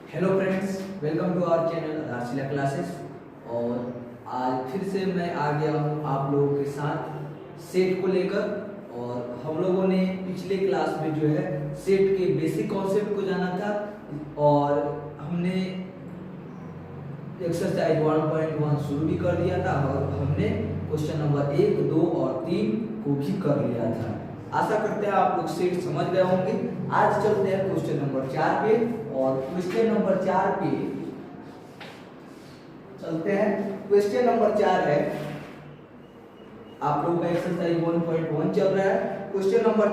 Hello friends, welcome to our channel Aadharshila classes. और आज फिर से मैं आ गया हूँ आप लोगों के साथ सेट को लेकर। और हम लोगों ने पिछले क्लास में जो है सेट के बेसिक कॉन्सेप्ट को जाना था और हमने एक्सरसाइज 1.1 शुरू भी कर दिया था और हमने क्वेश्चन नंबर 1, 2 और 3 को भी कर लिया था। आशा करते हैं आप लोग सेट समझ गए होंगे। आज चलते हैं क्वेश्चन नंबर 4 पे और क्वेश्चन नंबर 4 पे चलते हैं। क्वेश्चन नंबर 4 है, आप लोगों का एक्सरसाइज 1.1 चल रहा है। क्वेश्चन नंबर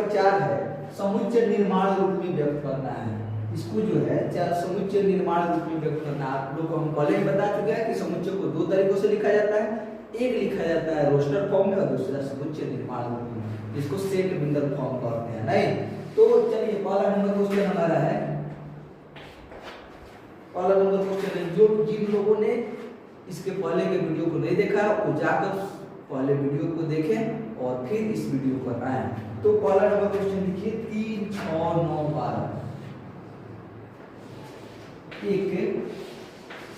4 है समुच्चय निर्माण रूप में व्यक्त करना है। इसको जो है समुच्चय निर्माण रूप में व्यक्त करना है। आप लोग को हम पहले ही बता चुके हैं कि समुच्चय को दो तरीकों से लिखा जाता है। एक लिखा जाता है रोस्टर फॉर्म में और दूसरा समुच्चय निर्माण रूप में, जिसको सेट बिंदल फॉर्म कहते हैं। नहीं तो चलिए पहला नंबर क्वेश्चन हमारा है। पहला नंबर क्वेश्चन है, जो जिन लोगों ने इसके पहले के वीडियो को नहीं देखा वो जाकर पहले वीडियो को देखें और फिर इस वीडियो पर आए। तो पहला नंबर क्वेश्चन लिखिए 3, 6, 9, 12। एक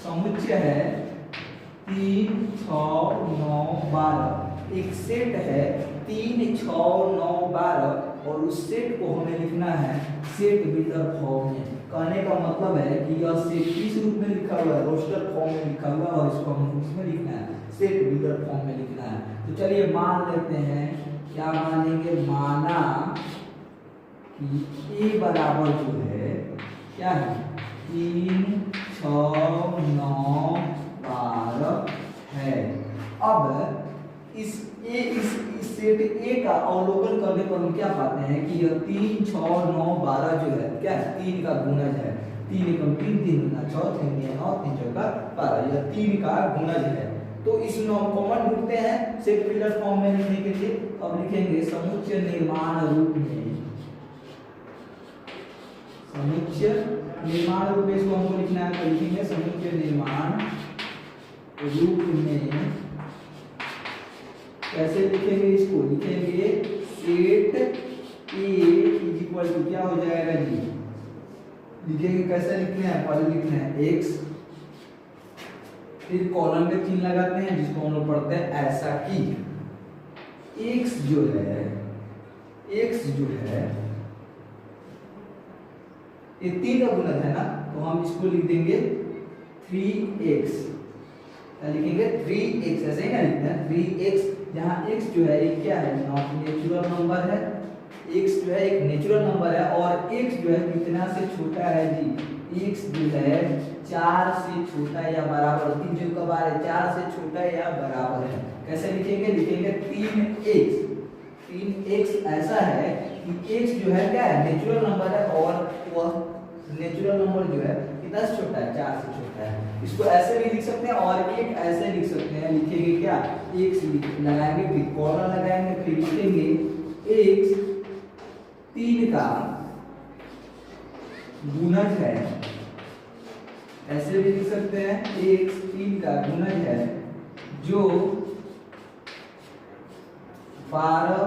समुच्चय है 3, 6, 9, 12। एक सेट है 3, 6, 9, 12 और उस सेट को हमें लिखना है सेट बिल्डर फॉर्म में। कहने का मतलब है कि यह सेट किस रूप में लिखा हुआ है, रोस्टर फॉर्म में लिखा हुआ है और इसको हमें इसमें लिखना है सेट बिल्डर फॉर्म में लिखना है। तो चलिए मान लेते हैं, क्या मानेंगे, माना कि ए बराबर जो है क्या है 3, 6, 9, 12 है। अब इस सेट ए का अवलोकन करने पर हम क्या पाते हैं कि यह 3, 6, 9, 12 जो है क्या है 3 का गुणज है। 3 एकम 3, 3 गुना 6, 3 9, 3 चौका 12, यह 3 का गुणज है। तो इसमें हम कॉमन ढूंढते हैं सेट बिल्डर फॉर्म में लिखने के लिए। अब लिखेंगे समुच्चय निर्माण रूप में, समुच्चय निर्माण रूप में इसको हमको लिखना है। तो लिखेंगे समुच्चय निर्माण रूप में कैसे लिखेंगे, इसको लिखेंगे set A is equal to क्या हो जाएगा जी, लिखेंगे कैसे लिखना है, पहले लिखना है x, फिर कॉलम में चिन्ह लगाते हैं जिसको हम लोग पढ़ते हैं ऐसा कि x जो है ये 3 का गुणज है ना, तो हम इसको लिख देंगे 3x। लिखेंगे 3x, ऐसे ही ना लिखते हैं 3x, जहाँ x जो है ये क्या है, नॉट नेचुरल नंबर है। x जो है एक नेचुरल नंबर है और x जो है कितना से छोटा है जी, x जो है 4 से छोटा या बराबर, 3 जो कब आ रहा है 4 से छोटा या बराबर है। कैसे लिखेंगे, लिखेंगे 3x ऐसा है कि x जो है क्या है नेचुरल नंबर है और वह नेचुरल नंबर जो है कितना से छोटा है, 4 से छोटा है। इसको ऐसे भी लिख सकते हैं और एक ऐसे लिख सकते हैं। लिखेंगे क्या, x लगाएंगे फिर कॉलम लगाएंगे फिर लिखेंगे x 3 का गुणज है। ऐसे भी लिख सकते हैं x 3 का गुणज है जो 12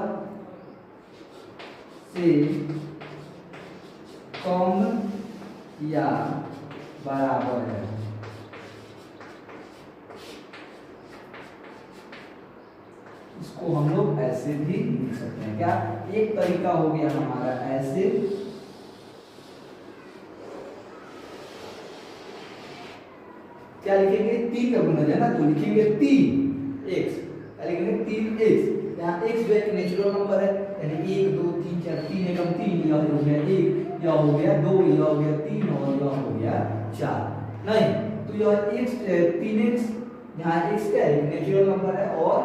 से कम या बराबर है। इसको हम लोग ऐसे भी लिख सकते हैं। क्या, एक तरीका हो गया हमारा ऐसे, क्या लिखेंगे 3 का गुणज है ना, तो लिखेंगे 3x, लिखेंगे 3x। यहाँ x जो एक नेचुरल नंबर है, यानी 1, 2, 3, 4, 3 एकम 3, यह हो गया 1, यह हो गया 2, यह हो गया 3 और यह हो गया 4। नहीं तो यह x 3x, यहाँ x क्या है नेचुरल नंबर है और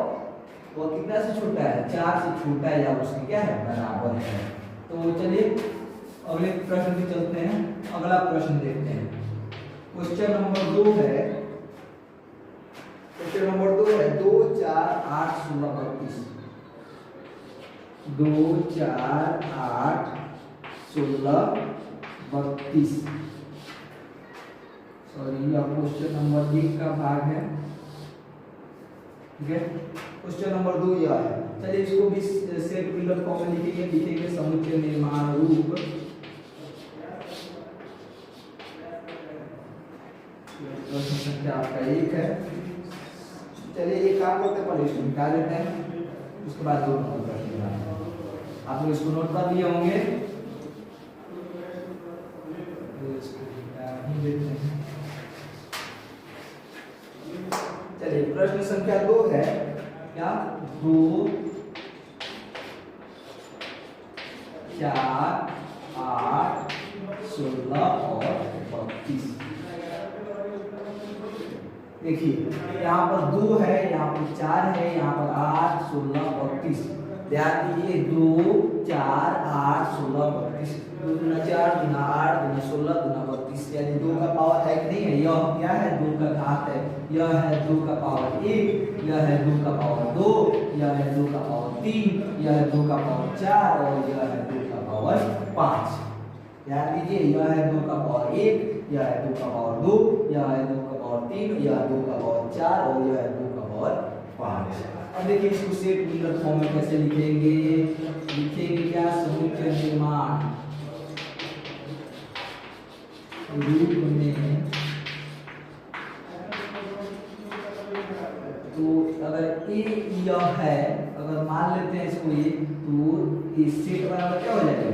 वह कितना से छोटा है, 4 से छोटा है या उसके क्या है बराबर है। तो चलिए अगले प्रश्न पे चलते हैं। अगला प्रश्न देखते हैं। क्वेश्चन नंबर 2 है, क्वेश्चन नंबर 2 है 2, 4, 8, 16, 32। 2, 4, 8, 16, 32। सॉरी यह क्वेश्चन नंबर 1 का भाग है, ठीक है। क्वेश्चन नंबर 2 यह है। चलिए इसको भी सेट बिल्डर फॉर्म में लिखेंगे। लिखेंगे समुच्चय निर्माण रूप करते हैं, पहले इसको निकाल लेते हैं, उसके बाद 2 नंबर प्रश्न बनाते हैं। आप लोग इसको नोट कर लिए होंगे, चलिए प्रश्न संख्या 2 है क्या, 2 4 8 16 और 32। देखिए यहाँ पर 2 है, यहाँ पर 4 है, यहाँ पर 8 16 32। ध्यान दीजिए 2 4 8 16 32, 2 गुना 4 गुना 8 गुना 16 गुना 32, यानी 2 का पावर है कि नहीं है, यह क्या है 2 का घात है, यह है 2 का पावर 1, यह है 2 का पावर 2, यह है 2 का पावर 3, यह है 2 का पावर 4 और यह है 2 का पावर 5। ध्यान दीजिए यह है 2 का पावर 1, यह है 2 का पावर 2, यह है 2 का पावर 3, यह है 2 का पावर 4 और यह है 2 का पावर 5। अब देखिए इसको सेट मिलर फॉर्म में कैसे लिखेंगे, लिखेंगे क्या, समुच्चय निर्माण रूप में। तो अगर ए यह है, अगर मान लेते हैं इसको ये, तो इस सेट बराबर क्या हो जाएगा,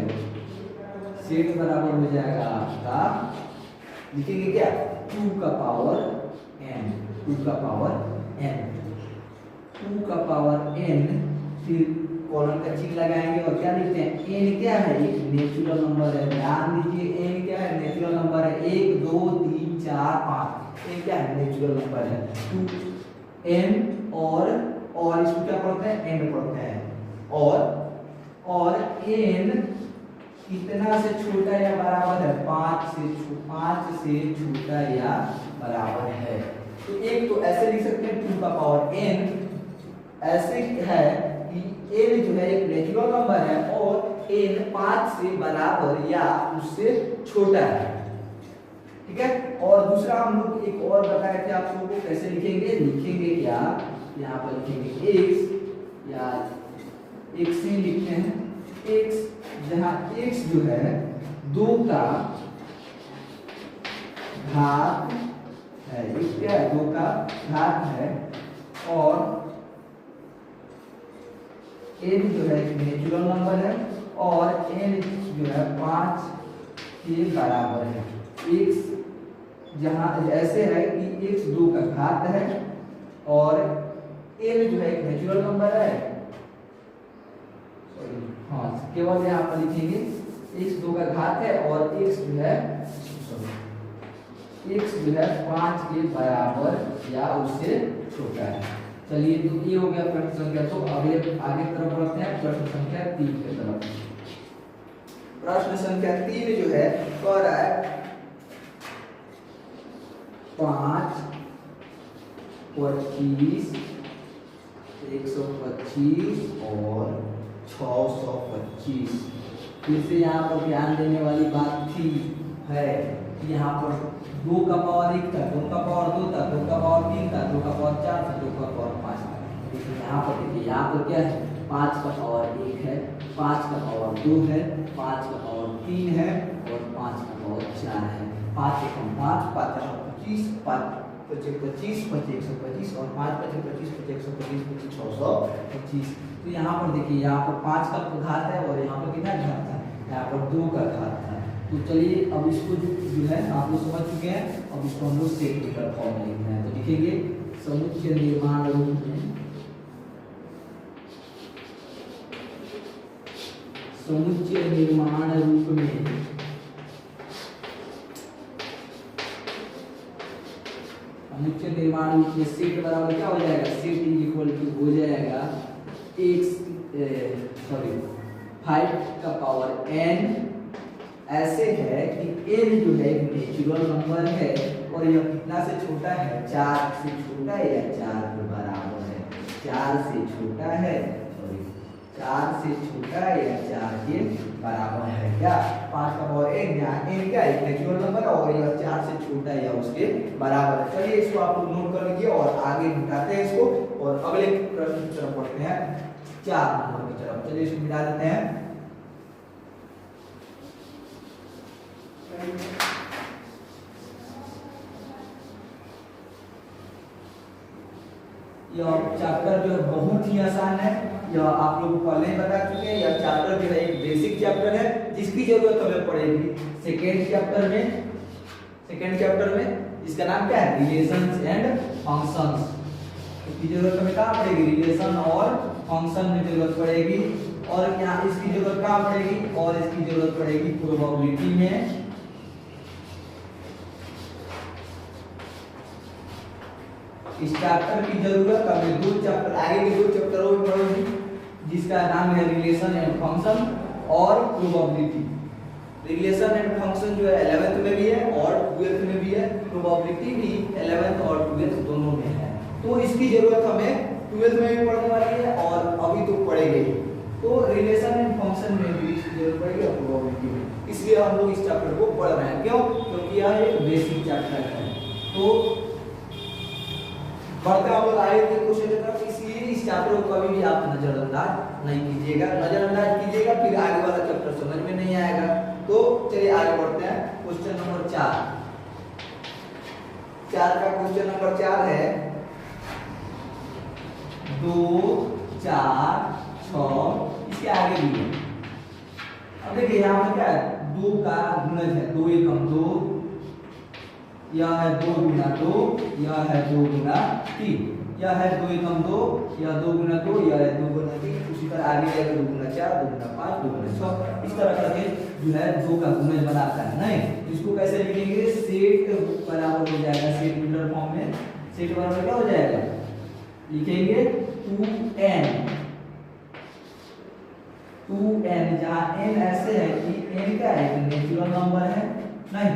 सेट बराबर हो जाएगा आपका, लिखेंगे क्या 2 का पावर n, 2 का पावर n, 2 का पावर n, फिर कॉलन का चिन्ह लगाएंगे और क्या लिखते हैं, n क्या है, एक नेचुरल नंबर है। ध्यान दीजिए n क्या है, नेचुरल नंबर है, 1 2 3 4 5, n क्या है, नेचुरल नंबर है। 2 n और इसको क्या पढ़ते हैं, n पढ़ते हैं, और n कितना से छोटा या बराबर है, 5 से छोटा या बराबर है। तो एक तो ऐसे लिख सकते हैं 2 का पावर n, ऐसे है कि n जो है एक नेचुरल नंबर है और n 5 से बराबर या उससे छोटा है, ठीक है। और दूसरा हम लोग एक और बताए थे आप लोगों को, कैसे लिखेंगे, लिखेंगे क्या, यहाँ पर लिखेंगे x, या x ही लिखते हैं, x, जहाँ x जो है 2 का घात है, x क्या है 2 का घात है, और n जो है एक नेचुरल नंबर है और n जो है 5 के बराबर है। x जहाँ ऐसे है कि x 2 का घात है और n जो है एक नेचुरल नंबर है, हाँ केवल यहाँ पर लिखेंगे x 2 का घात है और x जो है 5 के बराबर या उससे छोटा है। चलिए तो ये हो गया प्रश्न संख्या, तो अगले आगे तरफ बढ़ते हैं प्रश्न संख्या 3 की तरफ। प्रश्न संख्या 3 जो है कह रहा है 5 25 125 और 625। फिर से यहाँ पर ध्यान देने वाली बात थी है कि यहाँ पर 2 का पावर 1 था, 2 का पावर 2 था, 2 का पावर 3 था, 2 का पावर 4 था, 2 का पावर 5 था। देखिए यहाँ पर, देखिए यहाँ पर क्या है, 5 का पावर 1 है, 5 का पावर 2 है, 5 का पावर 3 है और 5 का पावर 4 है। 5 एकम 5, 5 25, 5 25 25 125 और 5 25 25 125 25 625। तो यहाँ पर देखिए यहाँ पर 5 का घात है और यहाँ पर कितना घात था, यहाँ पर 2 का घात था। तो चलिए अब इसको जो है आप लोग समझ चुके हैं, अब इसको हम लोग सेट मीटर फॉर्म में लिखना है। तो लिखेंगे समुच्चय निर्माण रूप में, समुच्चय निर्माण रूप में समुच्चय निर्माण रूप में सेट बराबर क्या हो जाएगा, सेट इज इक्वल टू हो जाएगा सॉरी 5 का पावर n। ऐसे है कि n जो है एक नेचुरल नंबर है और यह कितना से छोटा है, 4 से छोटा है या 4 के बराबर है, 4 से छोटा है, सॉरी 4 से छोटा है या 4 के बराबर है। क्या 5 का पावर n, जहाँ n क्या है नेचुरल नंबर है और यह 4 से छोटा है या उसके बराबर है। चलिए इसको आप लोग नोट कर लीजिए और आगे मिटाते हैं इसको और अगले प्रश्न की तरफ बढ़ते हैं, 4 नंबर की तरफ। चलिए इसको मिटा देते हैं। यह चैप्टर जो है बहुत ही आसान है, यह आप लोग पहले ही बता चुके हैं। यह चैप्टर जो है एक बेसिक चैप्टर है जिसकी जरूरत हमें पड़ेगी सेकेंड चैप्टर में इसका नाम क्या है, रिलेशंस एंड फंक्शंस। इसकी जरूरत हमें कहाँ पड़ेगी, रिलेशन और फंक्शन में जरूरत पड़ेगी। और यहाँ इसकी जरूरत कहाँ पड़ेगी, और इसकी जरूरत पड़ेगी प्रोबेबिलिटी में। इस चैप्टर की जरूरत हमें दो चैप्टर आगे के दो चैप्टरों में पड़ेगी जिसका नाम है रिलेशन एंड फंक्शन और प्रोबेबिलिटी। रिलेशन एंड फंक्शन जो है 11th में भी है और 12th में भी है, प्रोबेबिलिटी भी 11th और 12th दोनों में है। तो इसकी जरूरत हमें 12th में भी पढ़ने वाली है और अभी तो पढ़ेगी। तो रिलेशन एंड फंक्शन में भी इसकी जरूरत पड़ेगी और प्रोबेबिलिटी में, इसलिए हम लोग इस चैप्टर को पढ़ रहे हैं। क्यों, क्योंकि यह एक बेसिक चैप्टर है। तो बढ़ते हम लोग आगे के क्वेश्चन की तरफ, इसलिए इस चैप्टर को कभी भी आप नजरअंदाज नहीं कीजिएगा। नजरअंदाज कीजिएगा फिर आगे वाला चैप्टर समझ में नहीं आएगा। तो चलिए आगे बढ़ते हैं। क्वेश्चन नंबर 4 का क्वेश्चन नंबर 4 है 2 4 6, इसके आगे भी है। अब देखिए यहाँ पर क्या है, 2 का गुणज है 2 एकम 2, यह है 2 गुना 2, यह है 2 गुना 3, यह है 2 एकम 2, यह 2 गुना 2, यह है 2 गुना 3, उसी पर आगे जाएगा 2 गुना 4, 2 गुना 5, 2 गुना 6। इस तरह करके जो है 2 का गुणज बनाता है। नहीं, इसको कैसे लिखेंगे, सेट बराबर हो जाएगा, सेट मीटर फॉर्म में सेट बराबर क्या हो जाएगा, लिखेंगे 2n, जहाँ n ऐसे है कि n क्या है, एक नेचुरल नंबर है, नहीं,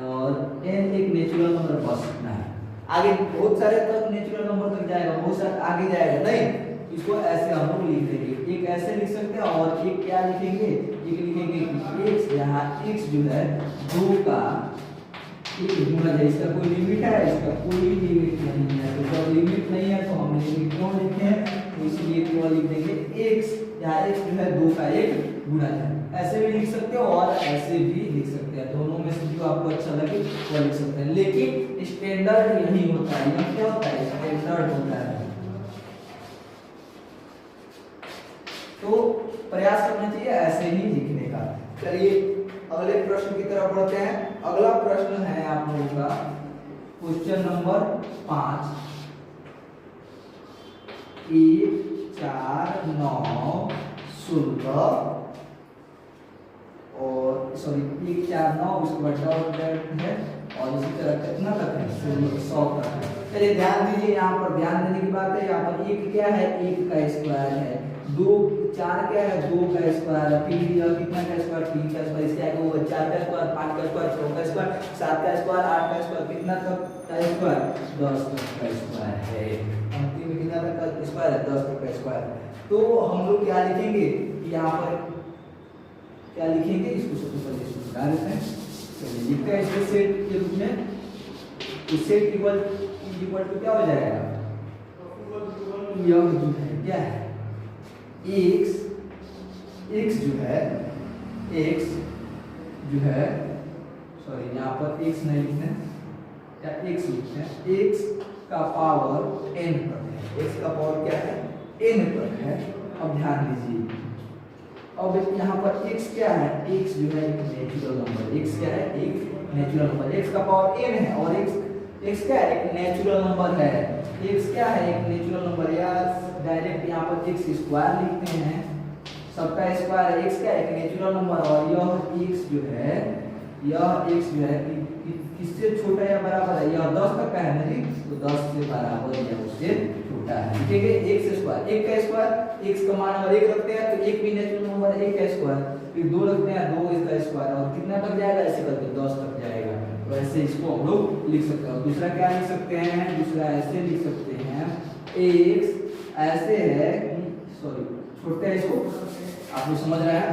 और n एक नेचुरल नंबर बस इतना है। आगे बहुत सारे तक नेचुरल नंबर तक जाएगा, बहुत सारे आगे जाएगा, नहीं, इसको ऐसे हम लोग लिख देंगे। एक ऐसे लिख सकते हैं और एक क्या लिखेंगे, एक लिखेंगे कि x, यहाँ x जो है 2 का एक गुणज है। इसका कोई लिमिट है, इसका कोई लिमिट नहीं है। तो जब लिमिट नहीं है तो हम लिमिट क्यों लिखे हैं, तो इसलिए केवल लिख देंगे x, यहाँ x जो है 2 का एक गुणज है। ऐसे भी लिख सकते हो और ऐसे भी लिख सकते हैं, दोनों में से जो आपको अच्छा लगे वो लिख सकते हैं। लेकिन स्टैंडर्ड यही होता है, यह क्या होता है, स्टैंडर्ड होता है। तो प्रयास करना चाहिए ऐसे ही लिखने का। चलिए अगले प्रश्न की तरफ बढ़ते हैं। अगला प्रश्न है आप लोगों का क्वेश्चन नंबर 5, 1 4 9 16 और सॉरी 1 4 9, उसके बाद डॉट है और इसी तरह कितना तक है, 100 तक है। चलिए ध्यान दीजिए, यहाँ पर ध्यान देने की बात है। यहाँ पर 1 क्या है, 1 का स्क्वायर है, 2 4 क्या है, 2 का स्क्वायर है, फिर यह कितना का स्क्वायर, 3 का स्क्वायर, इसके आगे वो 4 का स्क्वायर, 5 का स्क्वायर, 6 का स्क्वायर, 7 का स्क्वायर, 8 का स्क्वायर, कितना तक का स्क्वायर, 10 तक का स्क्वायर है। अंतिम में कितना तक का स्क्वायर है, 10 तक का स्क्वायर। तो हम लोग क्या लिखेंगे, यहाँ पर क्या लिखेंगे, इसको सबसे पहले इसको बता देते हैं। चलिए लिखते हैं इसको सेट के रूप में। तो सेट इक्वल टू क्या हो जाएगा, यह जो है क्या है, x जो है सॉरी यहाँ पर x नहीं लिखते हैं, या x लिखते हैं, x का पावर n पर है, x का पावर क्या है, n पर है। अब ध्यान दीजिए, अब यहाँ पर x क्या है, x जो है एक नेचुरल नंबर, x क्या है, एक नेचुरल नंबर, x का पावर n है और x क्या है, एक नेचुरल नंबर है। x क्या है, एक नेचुरल नंबर, या डायरेक्ट यहाँ पर x स्क्वायर लिखते हैं, सबका स्क्वायर है। x क्या है, एक नेचुरल नंबर और यह x जो है किससे छोटा या बराबर है, यह 10 तक का है ना जी, तो 10 से बराबर या उससे छोटा है। लिखेंगे x स्क्वायर, 1 का स्क्वायर, x का मान अगर 1 रखते हैं तो 1 भी नेचुरल नंबर है, 1 का स्क्वायर, फिर 2 रखते हैं 2 इसका स्क्वायर, और कितना तक जाएगा, ऐसे करके 10 तक जाएगा। तो ऐसे इसको हम लोग लिख सकते हैं। दूसरा क्या लिख सकते हैं, दूसरा ऐसे लिख सकते हैं, x ऐसे है कि सॉरी छोड़ते हैं इसको, आप लोग समझ रहे हैं।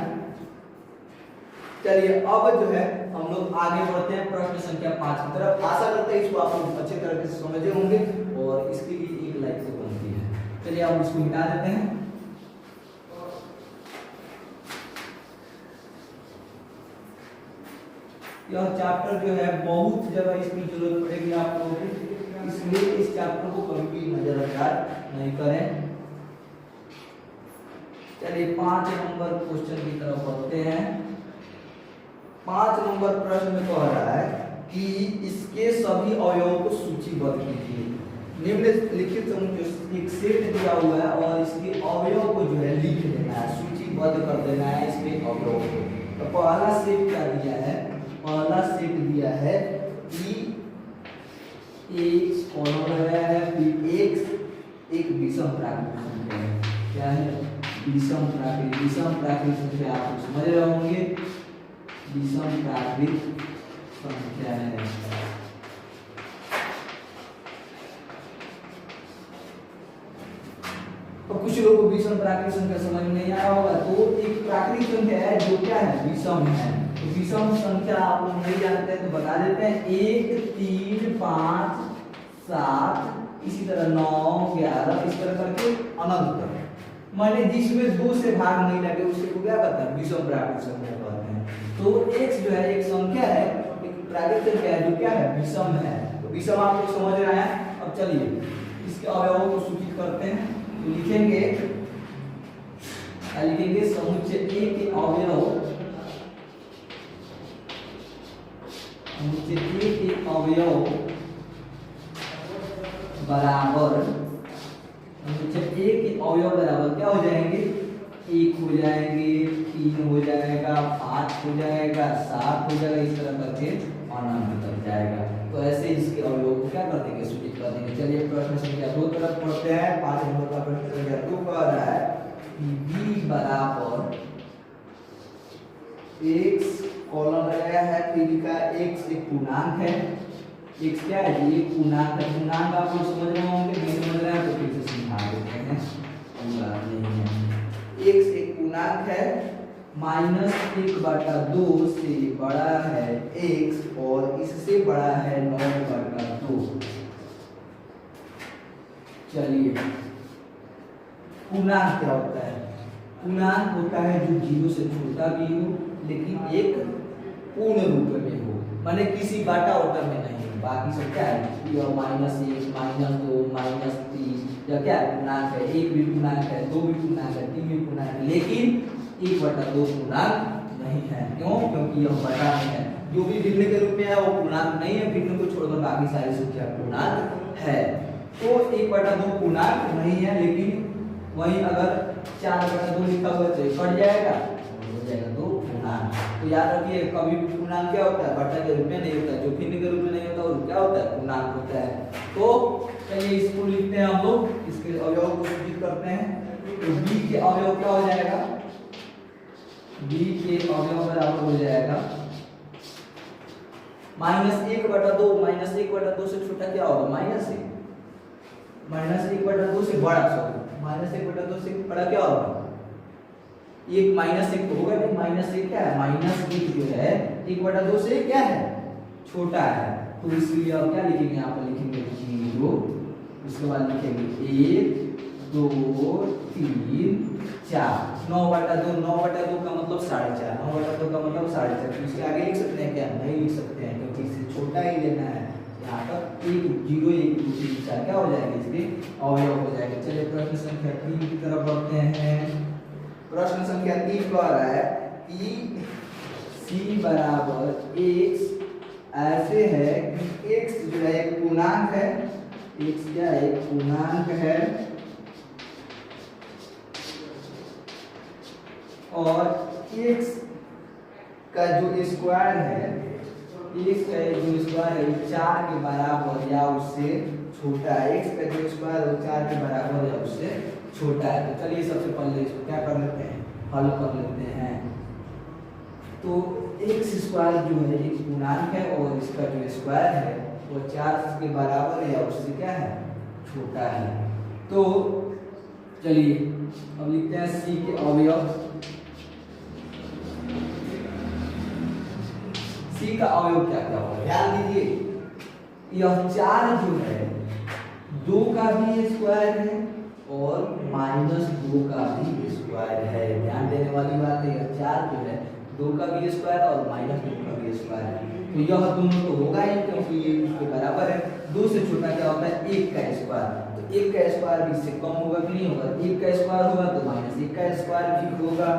चलिए अब जो है हम लोग आगे बढ़ते हैं प्रश्न संख्या 5 की तरफ। आशा करते हैं इसको आप लोग अच्छे तरीके से समझे होंगे और इसके लिए एक लाइक तो बनती है। चलिए अब इसको मिटा देते हैं। यह चैप्टर जो है बहुत जगह इसकी जरूरत पड़ेगी आप लोगों को, इसलिए इस चैप्टर को कभी भी नजरअंदाज नहीं करें। चलिए 5 नंबर क्वेश्चन की तरफ बढ़ते हैं। 5 नंबर प्रश्न में कह रहा है कि इसके सभी अवयवों को सूचीबद्ध कीजिए। निम्नलिखित एक सेट दिया हुआ है और इसके अवयव को जो है लिख देना है, सूचीबद्ध कर देना है इसके अवयव को। तो पहला सेट क्या दिया है? पहला सेट दिया है कि एक कॉलम लगाया है, फिर एक विषम प्राकृतिक संख्या है। क्या है? विषम प्राकृतिक संख्या आप समझ रहे होंगे, विषम प्राकृतिक संख्या है। तो कुछ लोगों को विषम प्राकृतिक संख्या समझ में नहीं आया होगा, तो एक प्राकृतिक संख्या है जो क्या है? विषम है। तो विषम संख्या आप लोग नहीं जानते हैं तो बता देते हैं, 1 3 5 7 इसी तरह 9 11 इस तरह करके अनंत तक। माने जिसमें 2 से भाग नहीं लगे उसके को क्या कहते हैं? विषम प्राकृतिक संख्या कहते हैं। तो x जो है एक संख्या है, एक प्राकृतिक संख्या है जो क्या है? विषम है। तो विषम आप लोग समझ रहे हैं। अब चलिए इसके अवयवों को सूचित करते हैं। तो लिखेंगे समुच्चय A के अवयव, समुच्चय A के अवयव बराबर, समुच्चय A के अवयव बराबर क्या हो जाएंगे? 1 हो जाएंगे, 3 हो जाएगा, 5 हो जाएगा, 7 हो जाएगा, इस तरह करके अनंत तक जाएगा। तो ऐसे इसके अवयव को क्या कर देंगे? सूचित कर देंगे। चलिए प्रश्न संख्या 2 तरफ पढ़ते हैं। 5 नंबर का प्रश्न संख्या 2 कह रहा है कि b बराबर x, कॉलम लगाया है, फिर लिखा x एक पूर्णांक है। x क्या है? ये पूर्णांक है। पूर्णांक आप लोग समझ रहे होंगे, नहीं समझ रहे हैं तो फिर से समझा देते हैं, कोई बात नहीं है। x एक पूर्णांक है, -1/2 से बड़ा है x और इससे बड़ा है 9/2। चलिए पूर्णांक क्या होता है? पूर्णांक होता है जो 0 से छोटा भी हो लेकिन एक पूर्ण रूप में हो, माने किसी बाटा ओटा में नहीं हो। बाकी सब क्या है? -1 -2 -3 या क्या पूर्णांक है? 1 भी पूर्णांक है, 2 भी पूर्णांक है, 3 भी पूर्णांक है, लेकिन 1/2 पूर्णांक नहीं है। क्यों? क्योंकि यह बटा में है। जो भी भिन्न के रूप में है वो पूर्णांक नहीं है, भिन्न को छोड़कर बाकी सारी संख्या पूर्णांक है। तो 1/2 पूर्णांक नहीं है, लेकिन वहीं अगर 4/2 लिखा हुआ तो कट जाएगा, हो जाएगा 2 पूर्णांक। तो याद रखिए कभी भी पूर्णांक क्या होता है? बटा के रूप में नहीं होता, जो भिन्न के रूप में नहीं होता वो क्या होता है? पूर्णांक होता है। तो चलिए इसको लिखते हैं हम लोग, इसके अवयव को सूचित करते हैं। तो b के अवयव क्या हो जाएगा? b के अवयव बराबर हो जाएगा -1/2। -1/2 से छोटा क्या होगा? -1। -1/2 से बड़ा, सॉरी, -1/2 से बड़ा क्या होगा? 1 -1 होगा नहीं, -1 क्या है? -1 जो है 1/2 से क्या है? छोटा है। तो इसलिए अब क्या लिखेंगे? यहाँ पर लिखेंगे 0, उसके बाद लिखेंगे 1 2 3 4। 9/2 का मतलब 4.5, 9/2 का मतलब 4.5। तो इसके आगे लिख सकते हैं क्या? नहीं लिख सकते हैं, क्योंकि इससे छोटा ही लेना है। यहाँ पर 1 0 1 2 3 4 क्या हो जाएगा? इसके अवयव हो जाएंगे। चलिए प्रश्न संख्या 3 की तरफ बढ़ते हैं। प्रश्न संख्या 3 कह रहा है कि c बराबर x ऐसे है कि x जो है एक पूर्णांक है, x क्या है? एक पूर्णांक है और x का जो स्क्वायर है, x का जो स्क्वायर है 4 के बराबर या उससे छोटा है। x का जो स्क्वायर है 4 के बराबर या उससे छोटा है। तो चलिए सबसे पहले इसको क्या कर लेते हैं? हल कर लेते हैं। तो x स्क्वायर जो है एक पूर्णांक है और इसका जो स्क्वायर है वो 4 के बराबर है या उससे क्या है? छोटा है। तो चलिए अब लिखते हैं c के अवयव। c का अवयव क्या क्या होगा? ध्यान दीजिए, यह 4 जो है 2 का भी स्क्वायर है और -2 का भी स्क्वायर है। ध्यान देने वाली बात है, यह 4 जो है 2 का बी स्क्वायर और -2 का बी स्क्वायर। तो यह दोनों तो होगा ही क्योंकि ये इसके बराबर है। 2 से छोटा क्या होता है 1 का स्क्वायर, तो 1 का स्क्वायर भी इससे कम होगा कि नहीं होगा, 1 का स्क्वायर होगा तो -1 का स्क्वायर भी होगा,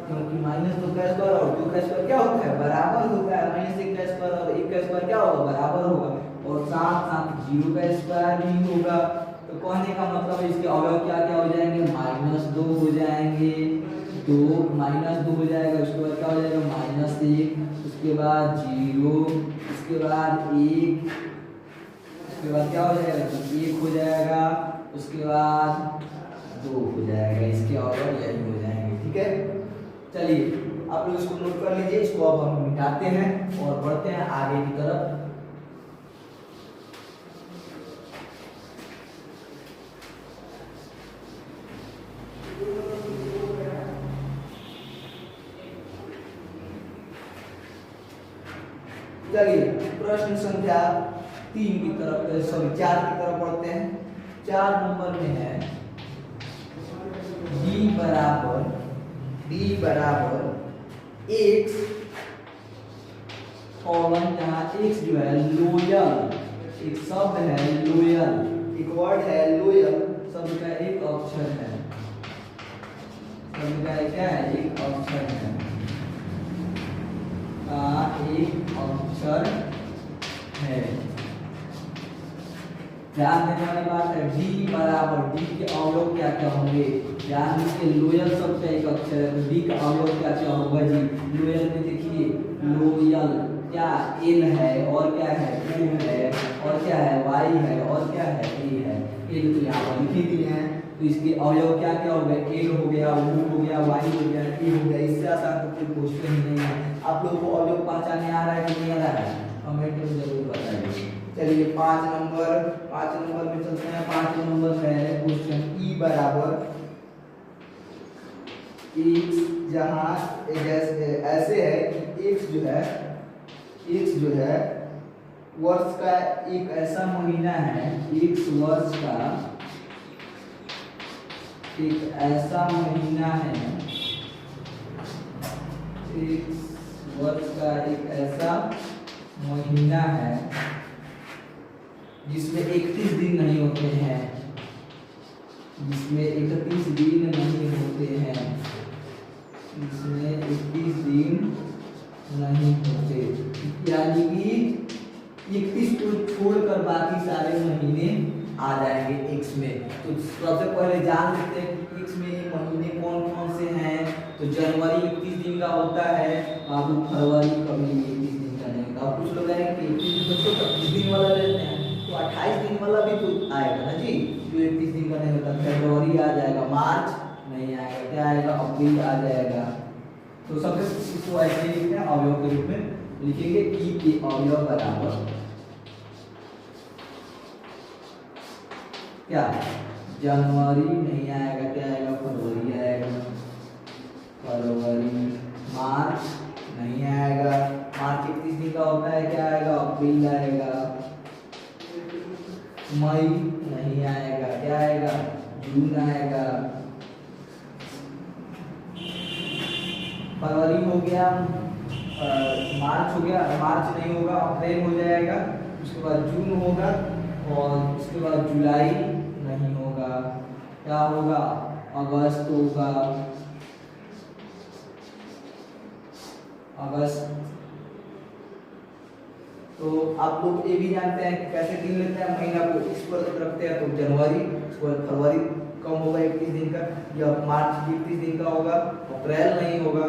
क्योंकि -2 का स्क्वायर और 2 का स्क्वायर क्या होता है बराबर होता है, -1 का स्क्वायर और 1 का स्क्वायर क्या होगा बराबर होगा, और साथ साथ 0 का स्क्वायर भी होगा। तो कहने का मतलब है इसके अवयव क्या क्या हो जाएंगे, -2 हो जाएंगे, 2 -2 हो जाएगा, उसके बाद क्या हो जाएगा -1, उसके बाद 0, उसके बाद 1, उसके बाद क्या हो जाएगा 1 हो जाएगा, उसके बाद 2 हो जाएगा। इसके अवयव यही हो जाएंगे। ठीक है, चलिए आप लोग इसको नोट कर लीजिए। इसको अब हम मिटाते हैं और बढ़ते हैं आगे की तरफ। चलिए प्रश्न संख्या 3 की तरफ, सॉरी 4 की तरफ बढ़ते हैं। 4 नंबर में है d बराबर x कॉलन, जहाँ x जो है लोयल, एक शब्द है लोयल, एक वर्ड है लोयल, शब्द का एक अक्षर है, शब्द का क्या है एक अक्षर है, एक अक्षर है। ध्यान देने वाली बात है d बराबर, d के अवयव क्या क्या होंगे, ध्यान दीजिए लोयल शब्द का एक अक्षर है, तो d का अवयव क्या क्या होगा जी। लोयल में देखिए लोयल क्या l है, और क्या है u है, और क्या है y है, और क्या है a है। l तो यहाँ पर लिखी दी है, तो इसके अवयव क्या क्या हो गए, l हो गया, u हो गया, y हो गया, a हो गया। इससे आसान तो कोई क्वेश्चन ही नहीं है। आप लोगों को अवयव पहचानने आ रहा है कि नहीं आ रहा है, कमेंट में जरूर बताइए। चलिए 5 नंबर में चलते हैं। 5 नंबर में है क्वेश्चन e बराबर x, जहाँ ऐसे है कि x जो है वर्ष का एक ऐसा महीना है, x वर्ष का एक ऐसा महीना है, x वर्ष का एक ऐसा महीना है जिसमें 31 दिन नहीं होते हैं, जिसमें 31 दिन नहीं होते हैं, जिसमें 31 दिन नहीं होते, यानी कि 31 को छोड़कर बाकी सारे महीने आ जाएंगे x में। तो सबसे पहले जान लेते हैं कि x में ये महीने कौन कौन से हैं। तो जनवरी 31 दिन का होता है, अब फरवरी कभी 31 दिन का नहीं होता। कुछ लोग हैं कि 31 दिन तो 25 दिन वाला रहते हैं, तो 28 दिन वाला भी तो आएगा ना जी, जो 31 दिन का नहीं होता। फरवरी आ जाएगा, मार्च नहीं आएगा, क्या आएगा अप्रैल आ जाएगा। तो सबसे इसको ऐसे ही लिखते हैं, अवयव के रूप में लिखेंगे ई के अवयव बराबर क्या, जनवरी नहीं आएगा, क्या आएगा फरवरी आएगा, फरवरी। मार्च नहीं आएगा, मार्च 31 दिन का होता है, क्या आएगा अप्रैल आएगा। मई नहीं आएगा, क्या आएगा जून आएगा। फरवरी हो गया, मार्च हो गया, मार्च नहीं होगा अप्रैल हो जाएगा, उसके बाद जून होगा, और उसके बाद जुलाई नहीं होगा, क्या होगा अगस्त होगा, अगस्त। तो आप लोग ये भी जानते हैं कि कैसे गिन लेते हैं महीना को, इस पर रखते हैं तो जनवरी, उसके बाद फरवरी कम होगा 31 दिन का, या मार्च 31 दिन का होगा, अप्रैल नहीं होगा,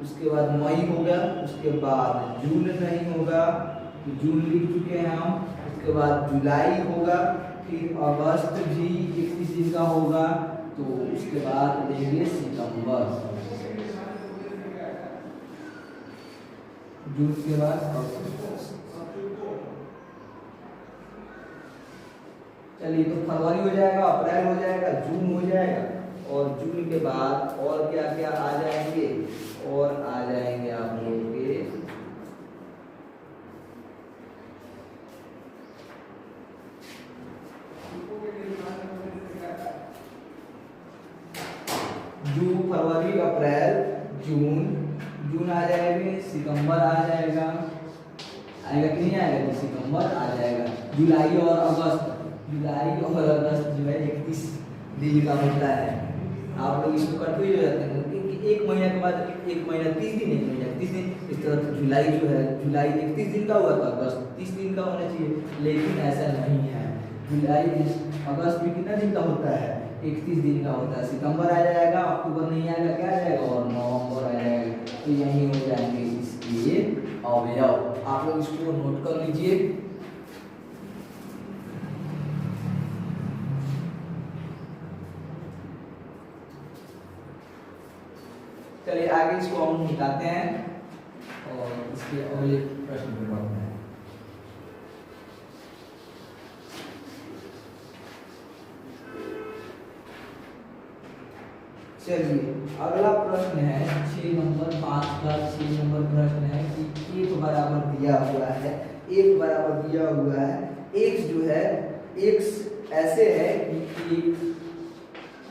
उसके बाद मई होगा, उसके बाद जून नहीं होगा, तो जून लिख चुके हैं हम, उसके बाद जुलाई होगा, फिर अगस्त भी 31 दिन का होगा, तो उसके बाद लेंगे सितंबर, जून के बाद। चलिए तो फरवरी हो जाएगा, अप्रैल हो जाएगा, जून हो जाएगा, और जून के बाद और क्या क्या आ जाएंगे, और आ जाएंगे आप लोगों के जून, फरवरी, अप्रैल, जून, जून आ जाएगा, सितंबर आ जाएगा, आएगा कि नहीं आएगा, तो सितंबर आ जाएगा। जुलाई और अगस्त, जुलाई और अगस्त जो है 31 दिन का होता है। आप लोग इसको कंफ्यूज हो जाते हैं क्योंकि एक महीने के बाद एक महीना 30 दिन, एक महीना 30 दिन, इस तरह से जुलाई जो है, जुलाई 31 दिन का हुआ था, अगस्त 30 दिन का होना चाहिए, लेकिन ऐसा नहीं है। जुलाई अगस्त में कितना दिन का होता है, 31 दिन का होता है। सितंबर आ जाएगा, अक्टूबर नहीं आएगा, क्या आ जाएगा, और नवंबर आ जाएगा। तो यही हो जाएंगे इसके अवयव। आप लोग इसको नोट कर लीजिए। चलिए आगे इसको हम निकालते हैं और इसके अगले प्रश्न पे बढ़ते हैं। चलिए अगला प्रश्न है 6 नंबर 5 का 6 नंबर प्रश्न है कि 1 बराबर दिया हुआ है, 1 बराबर दिया हुआ है, x जो है, x ऐसे है कि एक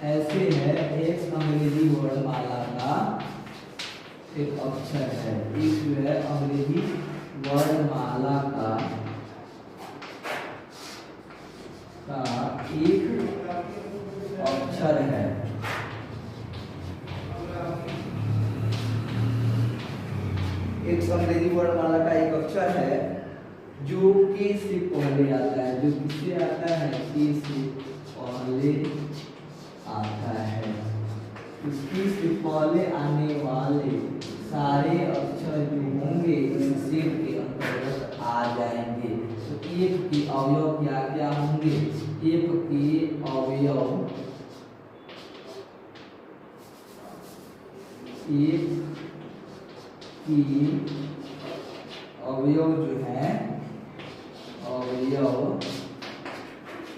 ऐसे है, x अंग्रेजी वर्णमाला का एक अक्षर है, x जो है अंग्रेजी वर्णमाला का एक अक्षर है। एक अंग्रेजी वर्णमाला का एक अक्षर है जो के से पहले आता है, जो किससे आता है, के से पहले आता है। इसके से पहले आने वाले सारे अक्षर जो होंगे इस सेट के अंतर्गत आ जाएंगे। तो एक के अवयव क्या क्या होंगे, एक के अवयव, एक की अवयव जो है, अवयव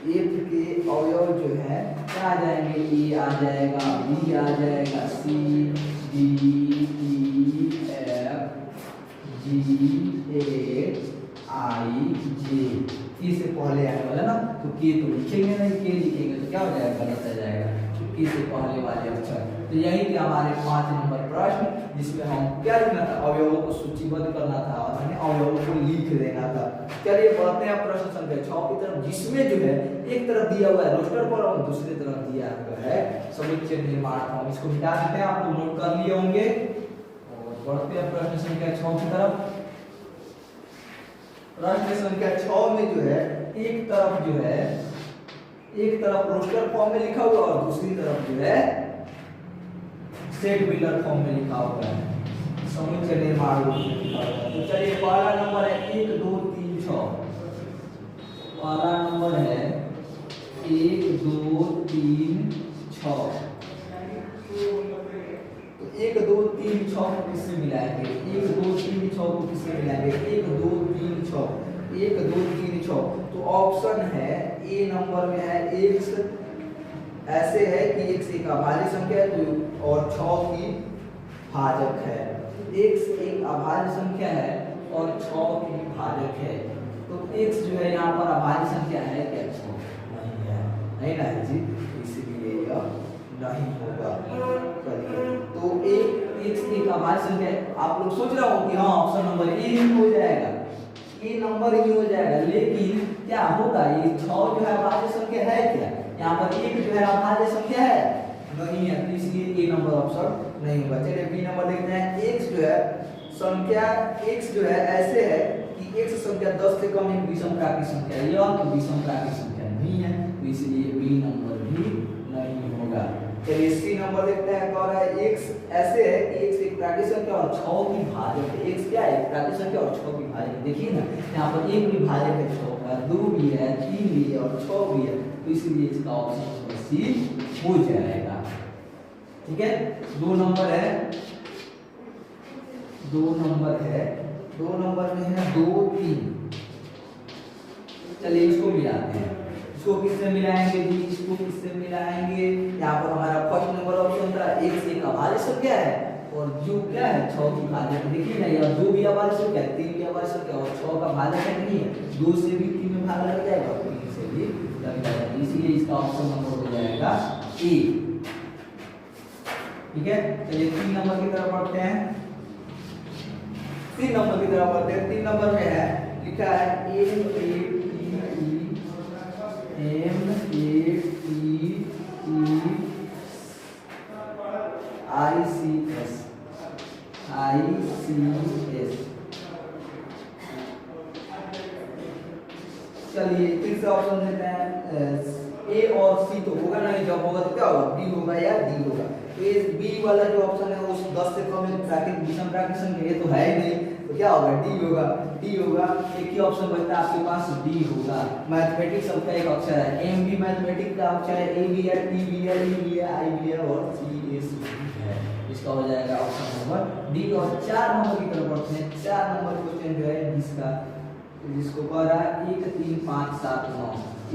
एक के अवयव जो है क्या आ जाएंगे, ए आ जाएगा, बी आ जाएगा, C D E F G H I J, K से पहले आने वाला ना, तो के तो लिखेंगे नहीं, के लिखेंगे तो क्या हो जाएगा, गलत आ जाएगा, के से पहले वाले अक्षर। तो यही थे हमारे 5 नंबर प्रश्न, जिसमें हम क्या लिखना था, अवयवों को सूचीबद्ध करना था और हमें अवयवों को लिख देना था। चलिए बढ़ते हैं प्रश्न संख्या 6 की तरफ, जिसमें जो है एक तरफ दिया हुआ है रोस्टर फॉर्म और दूसरी तरफ दिया हुआ है समुच्चय निर्माण फॉर्म। इसको मिटा देते हैं, आप लोग नोट कर लिए होंगे और बढ़ते हैं प्रश्न संख्या 6 की तरफ। प्रश्न संख्या 6 में जो है एक तरफ जो है, एक तरफ रोस्टर फॉर्म में लिखा हुआ और दूसरी तरफ जो है सेट बिल्डर फॉर्म में लिखा हुआ है, समुच्चय निर्माण रूप में लिखा हुआ है। तो चलिए पहला नंबर है 1 2 3 6, पहला नंबर है 1 2 3 6। तो 1 2 3 6 को किससे मिलाएंगे, 1 2 3 6 को किससे मिलाएंगे, 1 2 3 6, 1 2 3 6। तो ऑप्शन है ए नंबर में है x, ऐसे है कि x एक अभाज्य संख्या है तो और 6 की भाजक है, x एक अभाज्य संख्या है और 6 की भाजक है। तो x जो है यहाँ पर अभाज्य संख्या है क्या, 6 नहीं है, नहीं ना है जी, इसलिए यह नहीं होगा। तो x एक अभाज्य संख्या है। आप लोग सोच रहे हो कि हाँ ऑप्शन नंबर ए ही हो जाएगा, ए नंबर ही हो जाएगा, लेकिन क्या होगा, ये 6 जो है अभाज्य संख्या है क्या, यहाँ पर 1 जो है अभाज्य संख्या है नहीं है, तो इसलिए ए नंबर ऑप्शन नहीं होगा। चलिए बी नंबर देखते हैं। x जो है संख्या, x जो है ऐसे है कि x संख्या 10 से कम एक विषम प्राकृत संख्या है, यह तो विषम प्राकृत संख्या नहीं है, तो इसलिए बी नंबर भी नहीं होगा। चलिए सी नंबर देखते हैं। कह रहा है x ऐसे है कि x एक प्राकृत संख्या और 6 की भाजक है। x क्या है, प्राकृत संख्या और 6 की भाजक। देखिए ना यहाँ पर एक भी भाजक है 6 का, 2 भी है, 3 भी है और 6 भी है, तो इसलिए इसका ऑप्शन सी हो जाएगा। ठीक है, 2 नंबर है, 2 नंबर है, 2 नंबर में है 2 3। चलिए इसको मिलाते हैं, इसको किससे मिलाएंगे जी, इसको किससे मिलाएंगे। यहाँ पर हमारा फर्स्ट नंबर ऑप्शन था x एक अभाज्य संख्या है और जो क्या है 6 की भाजक। देखिए ना यह 2 भी अभाज्य संख्या है, 3 भी अभाज्य संख्या और 6 का भाजक है नहीं है, 2 से भी 3 में भाग लग जाएगा, 3 से भी लग जाएगा, इसलिए इसका ऑप्शन नंबर हो जाएगा ए। ठीक है, चलिए 3 नंबर की तरफ बढ़ते हैं। 3 नंबर की तरफ बढ़ते हैं। 3 नंबर में है लिखा है ICS। चलिए फिर से ऑप्शन देते हैं। ए और सी तो होगा नहीं, जब होगा तो क्या होगा, बी होगा या डी होगा। तो ये बी वाला जो ऑप्शन है वो 10 से कम है, ब्रैकेट विषम ब्रैकेट संख्या ये तो है ही नहीं, तो क्या होगा, डी होगा। डी होगा, एक ही ऑप्शन बचता है आपके पास, डी होगा। मैथमेटिक्स सबका एक अक्षर है, एम भी मैथमेटिक्स का अक्षर है, ए भी है, टी भी है, ई भी है, आई भी है और सी ए सी है। इसका हो जाएगा ऑप्शन नंबर डी। और 4 नंबर की तरफ बढ़ते हैं। 4 नंबर क्वेश्चन जो है जिसको कह रहा है 1 3 5 7 9,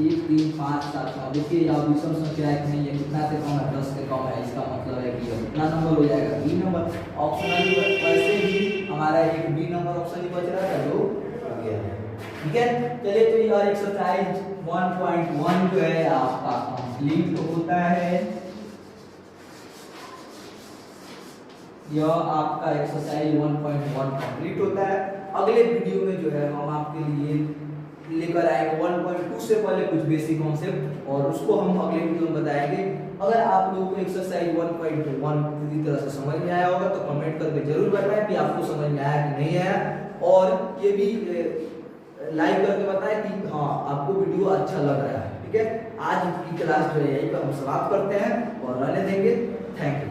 1 3 5 7 9। देखिए यहाँ विषम संख्या है कि नहीं है, कितना से कम है, 10 से कम है, इसका मतलब है कि कितना नंबर हो जाएगा, बी नंबर। ऑप्शनल वैसे भी हमारा एक बी नंबर ऑप्शन ही बच रहा था जो आ गया है। ठीक है, चलिए तो यह एक्सरसाइज 1.1 जो है आपका कंप्लीट होता है। यह आपका एक्सरसाइज 1.1 कंप्लीट होता है। अगले वीडियो में जो है हम आपके लिए लेकर आएंगे 1.2 से पहले कुछ बेसिक कॉन्सेप्ट, और उसको हम अगले वीडियो में बताएंगे। अगर आप लोगों को एक्सरसाइज 1.1 पूरी तरह से समझ में आया होगा तो कमेंट करके जरूर बताएं कि आपको समझ में आया कि नहीं आया, और ये भी लाइक करके बताएं कि हाँ आपको वीडियो अच्छा लग रहा है। ठीक है, आज की क्लास जो है यही पर हम समाप्त करते हैं और रहने देंगे। Thank you.